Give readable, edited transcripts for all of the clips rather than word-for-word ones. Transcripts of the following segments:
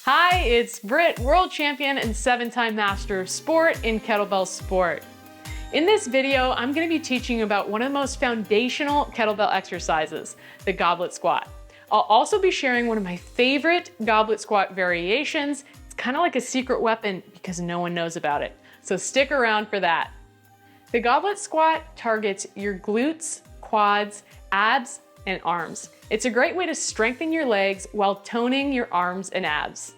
Hi, it's Britt, world champion and 7-time master of sport in kettlebell sport. In this video, I'm going to be teaching you about one of the most foundational kettlebell exercises, the goblet squat. I'll also be sharing one of my favorite goblet squat variations. It's kind of like a secret weapon because no one knows about it. So stick around for that. The goblet squat targets your glutes, quads, abs, and arms. It's a great way to strengthen your legs while toning your arms and abs.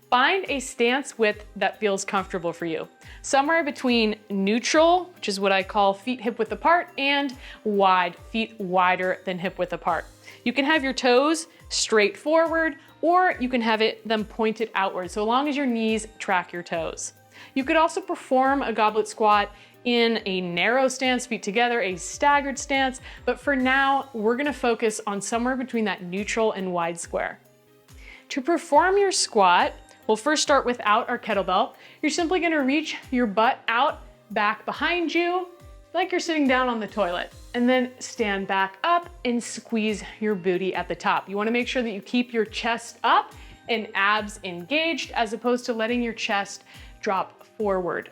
Find a stance width that feels comfortable for you. Somewhere between neutral, which is what I call feet hip width apart, and wide, feet wider than hip width apart. You can have your toes straight forward, or you can have them pointed outward, so long as your knees track your toes. You could also perform a goblet squat in a narrow stance, feet together, a staggered stance, but for now, we're gonna focus on somewhere between that neutral and wide square. To perform your squat, we'll first start without our kettlebell. You're simply gonna reach your butt out, back behind you, like you're sitting down on the toilet, and then stand back up and squeeze your booty at the top. You wanna make sure that you keep your chest up and abs engaged as opposed to letting your chest drop forward.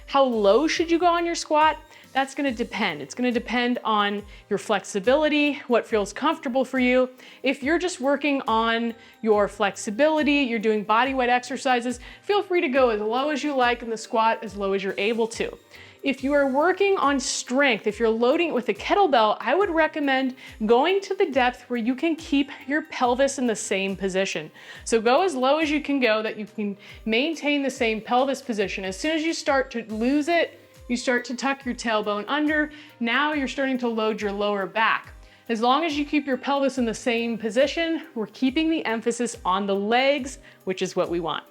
How low should you go on your squat? That's gonna depend. It's gonna depend on your flexibility, what feels comfortable for you. If you're just working on your flexibility, you're doing body weight exercises, feel free to go as low as you like in the squat, as low as you're able to. If you are working on strength, if you're loading it with a kettlebell, I would recommend going to the depth where you can keep your pelvis in the same position. So go as low as you can go that you can maintain the same pelvis position. As soon as you start to lose it, you start to tuck your tailbone under. Now you're starting to load your lower back. As long as you keep your pelvis in the same position, we're keeping the emphasis on the legs, which is what we want.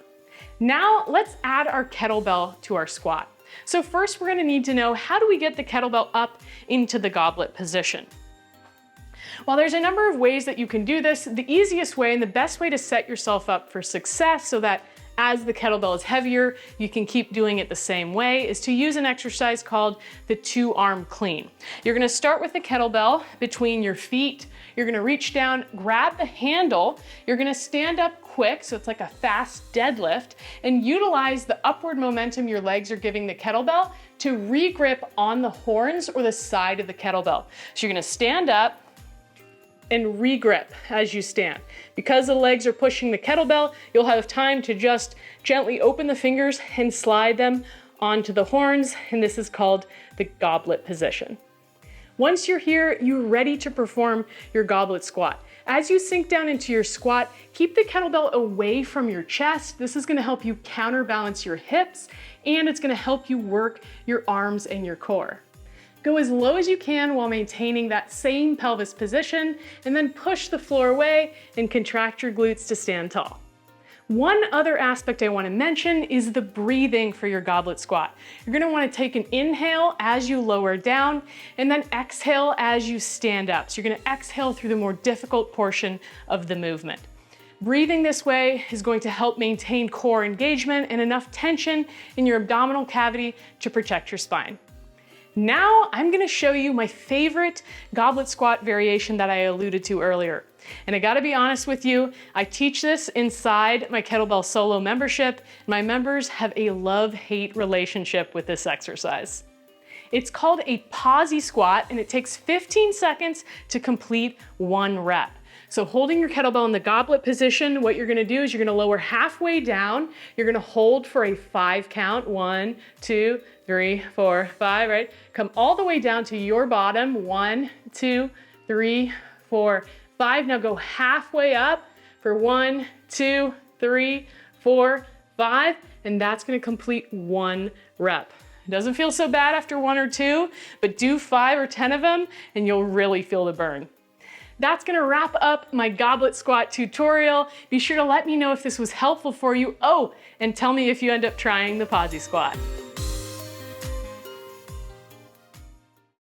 Now let's add our kettlebell to our squat. So first we're gonna need to know, how do we get the kettlebell up into the goblet position? Well, there's a number of ways that you can do this. The easiest way and the best way to set yourself up for success so that as the kettlebell is heavier, you can keep doing it the same way, is to use an exercise called the 2-arm clean. You're gonna start with the kettlebell between your feet. You're gonna reach down, grab the handle. You're gonna stand up quick, so it's like a fast deadlift, and utilize the upward momentum your legs are giving the kettlebell to re-grip on the horns or the side of the kettlebell. So you're gonna stand up and re-grip as you stand. Because the legs are pushing the kettlebell, you'll have time to just gently open the fingers and slide them onto the horns, and this is called the goblet position. Once you're here, you're ready to perform your goblet squat. As you sink down into your squat, keep the kettlebell away from your chest. This is gonna help you counterbalance your hips, and it's gonna help you work your arms and your core. Go as low as you can while maintaining that same pelvis position, and then push the floor away and contract your glutes to stand tall. One other aspect I want to mention is the breathing for your goblet squat. You're going to want to take an inhale as you lower down, and then exhale as you stand up. So you're going to exhale through the more difficult portion of the movement. Breathing this way is going to help maintain core engagement and enough tension in your abdominal cavity to protect your spine. Now I'm gonna show you my favorite goblet squat variation that I alluded to earlier. And I gotta be honest with you, I teach this inside my Kettlebell Solo membership. My members have a love-hate relationship with this exercise. It's called a posy squat, and it takes 15 seconds to complete 1 rep. So holding your kettlebell in the goblet position, what you're gonna do is you're gonna lower halfway down. You're gonna hold for a 5 count. 1, 2, 3, 4, 5, right? Come all the way down to your bottom. 1, 2, 3, 4, 5. Now go halfway up for 1, 2, 3, 4, 5, and that's gonna complete 1 rep. It doesn't feel so bad after 1 or 2, but do 5 or 10 of them and you'll really feel the burn. That's gonna wrap up my goblet squat tutorial. Be sure to let me know if this was helpful for you. Oh, and tell me if you end up trying the posy squat.